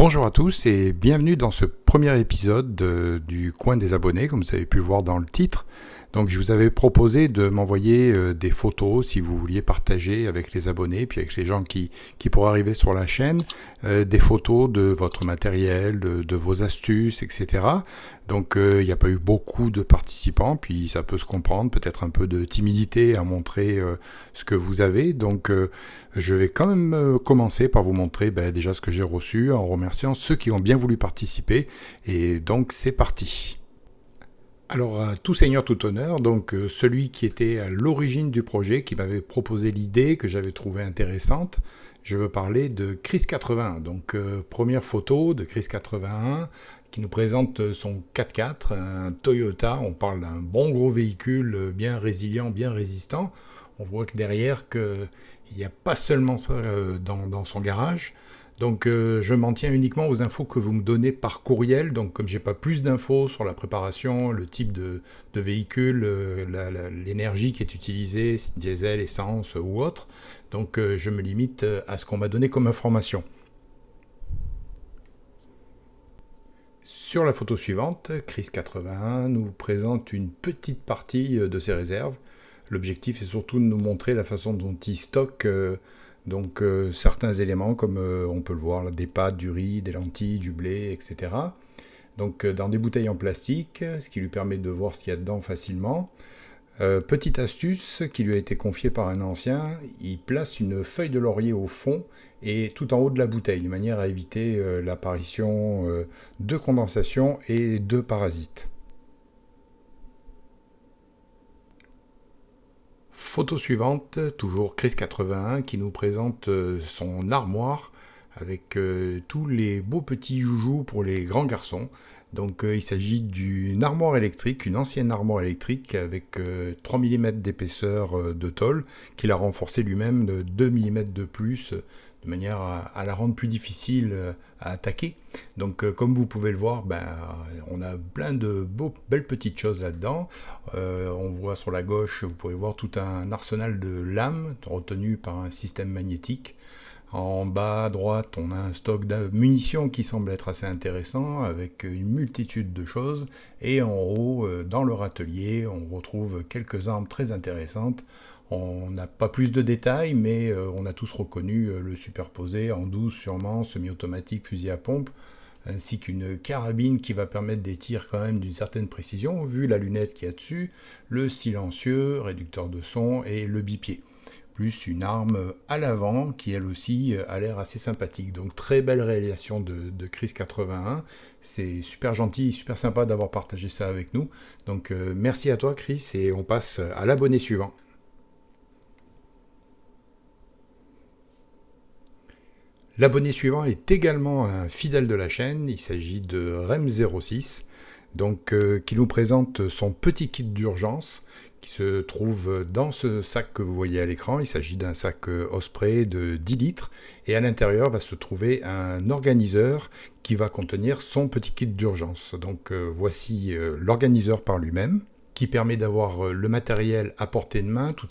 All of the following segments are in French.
Bonjour à tous et bienvenue dans ce premier épisode du Coin des abonnés, comme vous avez pu le voir dans le titre. Donc je vous avais proposé de m'envoyer des photos si vous vouliez partager avec les abonnés, puis avec les gens qui pourraient arriver sur la chaîne, des photos de votre matériel, de vos astuces, etc. Donc il n'y a pas eu beaucoup de participants, puis ça peut se comprendre, peut-être un peu de timidité à montrer ce que vous avez. Donc je vais quand même commencer par vous montrer déjà ce que j'ai reçu en remerciant ceux qui ont bien voulu participer. Et donc c'est parti. Alors, à tout seigneur, tout honneur, donc celui qui était à l'origine du projet, qui m'avait proposé l'idée que j'avais trouvée intéressante, je veux parler de Chris81. Donc, première photo de Chris81 qui nous présente son 4x4, un Toyota. On parle d'un bon gros véhicule bien résilient, bien résistant. On voit que derrière, il n'y a pas seulement ça dans son garage. Donc je m'en tiens uniquement aux infos que vous me donnez par courriel. Donc comme j'ai pas plus d'infos sur la préparation, le type de véhicule, l'énergie qui est utilisée, diesel, essence ou autre, donc je me limite à ce qu'on m'a donné comme information. Sur la photo suivante, Chris81 nous présente une petite partie de ses réserves. L'objectif est surtout de nous montrer la façon dont il stocke certains éléments comme on peut le voir, là, des pâtes, du riz, des lentilles, du blé, etc. Donc dans des bouteilles en plastique, ce qui lui permet de voir ce qu'il y a dedans facilement. Petite astuce qui lui a été confiée par un ancien, il place une feuille de laurier au fond et tout en haut de la bouteille, de manière à éviter l'apparition de condensation et de parasites. Photo suivante, toujours Chris81 qui nous présente son armoire avec tous les beaux petits joujoux pour les grands garçons. Donc il s'agit d'une armoire électrique, une ancienne armoire électrique avec 3 mm d'épaisseur de tôle qu'il a renforcé lui-même de 2 mm de plus de manière à la rendre plus difficile à attaquer. Donc comme vous pouvez le voir, on a plein de belles petites choses là-dedans. On voit sur la gauche, vous pouvez voir tout un arsenal de lames retenu par un système magnétique. En bas à droite, on a un stock de munitions qui semble être assez intéressant avec une multitude de choses. Et en haut, dans leur atelier, on retrouve quelques armes très intéressantes. On n'a pas plus de détails, mais on a tous reconnu le superposé en 12 sûrement, semi-automatique, fusil à pompe, ainsi qu'une carabine qui va permettre des tirs quand même d'une certaine précision, vu la lunette qu'il y a dessus, le silencieux, réducteur de son et le bipied. Plus une arme à l'avant qui elle aussi a l'air assez sympathique. Donc très belle réalisation de Chris81. C'est super gentil, super sympa d'avoir partagé ça avec nous. Donc merci à toi Chris et on passe à l'abonné suivant. L'abonné suivant est également un fidèle de la chaîne, il s'agit de Rem06, qui nous présente son petit kit d'urgence qui se trouve dans ce sac que vous voyez à l'écran. Il s'agit d'un sac Osprey de 10 litres et à l'intérieur va se trouver un organiseur qui va contenir son petit kit d'urgence. Donc voici l'organiseur par lui-même, qui permet d'avoir le matériel à portée de main tout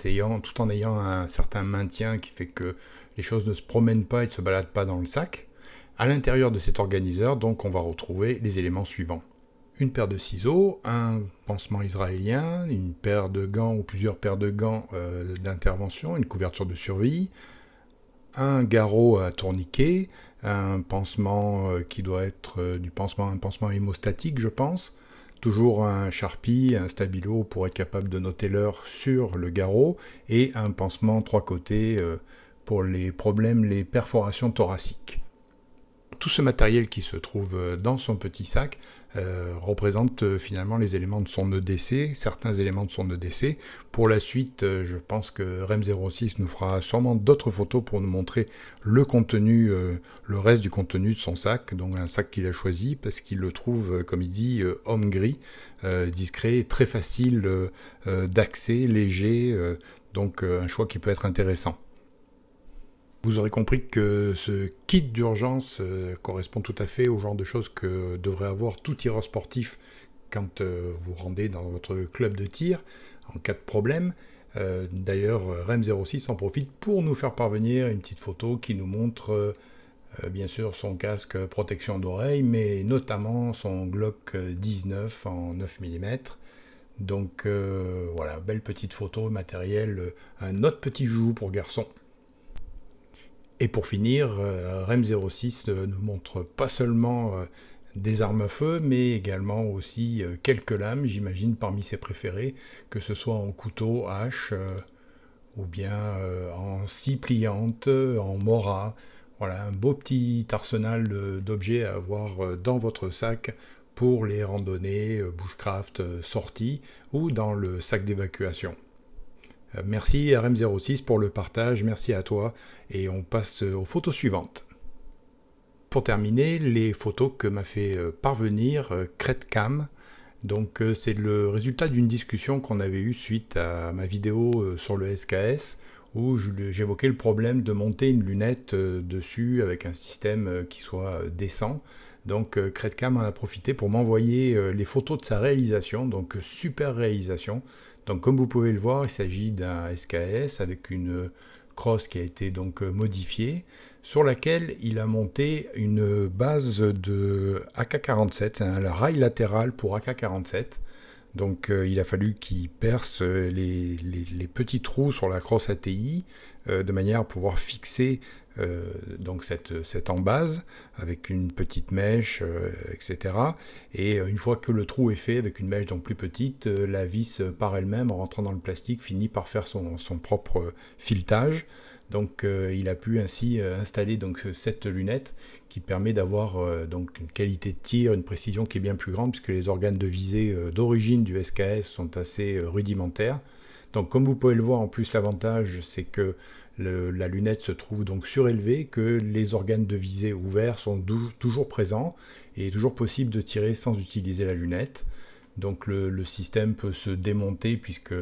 en ayant un certain maintien qui fait que les choses ne se promènent pas et ne se baladent pas dans le sac. À l'intérieur de cet organiseur, donc, on va retrouver les éléments suivants. Une paire de ciseaux, un pansement israélien, une paire de gants ou plusieurs paires de gants d'intervention, une couverture de survie, un garrot à tourniquet, un pansement qui doit être un pansement hémostatique, je pense. Toujours un Sharpie, un stabilo pour être capable de noter l'heure sur le garrot et un pansement 3 côtés pour les problèmes, les perforations thoraciques. Tout ce matériel qui se trouve dans son petit sac représente finalement les éléments de son EDC, certains éléments de son EDC. Pour la suite, je pense que Rem06 nous fera sûrement d'autres photos pour nous montrer le contenu, le reste du contenu de son sac, donc un sac qu'il a choisi parce qu'il le trouve, comme il dit, homme gris, discret, très facile d'accès, léger, donc un choix qui peut être intéressant. Vous aurez compris que ce kit d'urgence correspond tout à fait au genre de choses que devrait avoir tout tireur sportif quand vous rendez dans votre club de tir en cas de problème. D'ailleurs, Rem06 en profite pour nous faire parvenir une petite photo qui nous montre bien sûr son casque protection d'oreille, mais notamment son Glock 19 en 9 mm. Donc voilà, belle petite photo, matériel, un autre petit joujou pour garçon. Et pour finir, REM 06 nous montre pas seulement des armes à feu, mais également aussi quelques lames, j'imagine parmi ses préférées, que ce soit en couteau, hache, ou bien en scie pliante, en mora. Voilà, un beau petit arsenal d'objets à avoir dans votre sac pour les randonnées, bushcraft, sorties, ou dans le sac d'évacuation. Merci RM06 pour le partage, merci à toi, et on passe aux photos suivantes. Pour terminer, les photos que m'a fait parvenir CredCam. Donc c'est le résultat d'une discussion qu'on avait eue suite à ma vidéo sur le SKS, où j'évoquais le problème de monter une lunette dessus avec un système qui soit décent. Donc CredCam en a profité pour m'envoyer les photos de sa réalisation, donc super réalisation. Donc comme vous pouvez le voir, il s'agit d'un SKS avec une crosse qui a été donc modifiée, sur laquelle il a monté une base de AK-47, un rail latéral pour AK-47. Donc il a fallu qu'il perce les petits trous sur la crosse ATI de manière à pouvoir fixer donc cette embase avec une petite mèche, etc. Et une fois que le trou est fait avec une mèche donc plus petite, la vis par elle-même en rentrant dans le plastique finit par faire son propre filetage. Donc il a pu ainsi installer donc cette lunette qui permet d'avoir donc une qualité de tir, une précision qui est bien plus grande puisque les organes de visée d'origine du SKS sont assez rudimentaires. Donc comme vous pouvez le voir, en plus l'avantage c'est que la lunette se trouve donc surélevée, que les organes de visée ouverts sont toujours présents et toujours possible de tirer sans utiliser la lunette. Donc le système peut se démonter puisque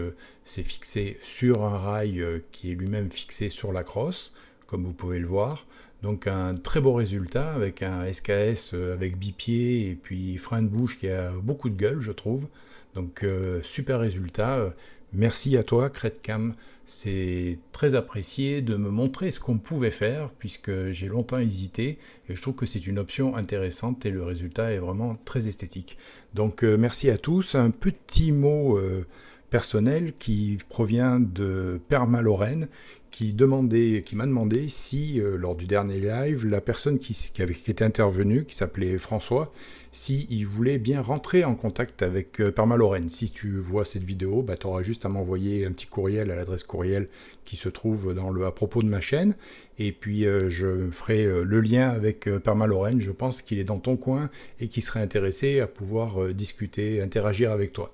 c'est fixé sur un rail qui est lui-même fixé sur la crosse, comme vous pouvez le voir. Donc un très beau résultat avec un SKS avec bipied et puis frein de bouche qui a beaucoup de gueule, je trouve. Donc super résultat. Merci à toi CredCam, c'est très apprécié de me montrer ce qu'on pouvait faire puisque j'ai longtemps hésité et je trouve que c'est une option intéressante et le résultat est vraiment très esthétique. Donc merci à tous, un petit mot personnel qui provient de Perma-Lorraine qui m'a demandé si lors du dernier live, la personne qui était intervenue, qui s'appelait François, s'il voulait bien rentrer en contact avec Perma-Lorraine. Si tu vois cette vidéo, tu auras juste à m'envoyer un petit courriel à l'adresse courriel qui se trouve à propos de ma chaîne. Et puis je ferai le lien avec Perma-Lorraine. Je pense qu'il est dans ton coin et qu'il serait intéressé à pouvoir discuter, interagir avec toi.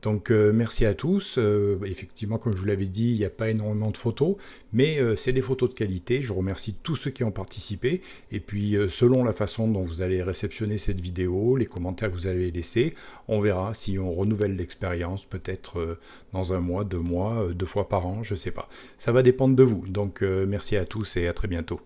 Donc merci à tous, effectivement comme je vous l'avais dit, il n'y a pas énormément de photos, mais c'est des photos de qualité, je remercie tous ceux qui ont participé, et puis selon la façon dont vous allez réceptionner cette vidéo, les commentaires que vous allez laisser, on verra si on renouvelle l'expérience, peut-être dans un mois, 2 mois, 2 fois par an, je ne sais pas. Ça va dépendre de vous, donc merci à tous et à très bientôt.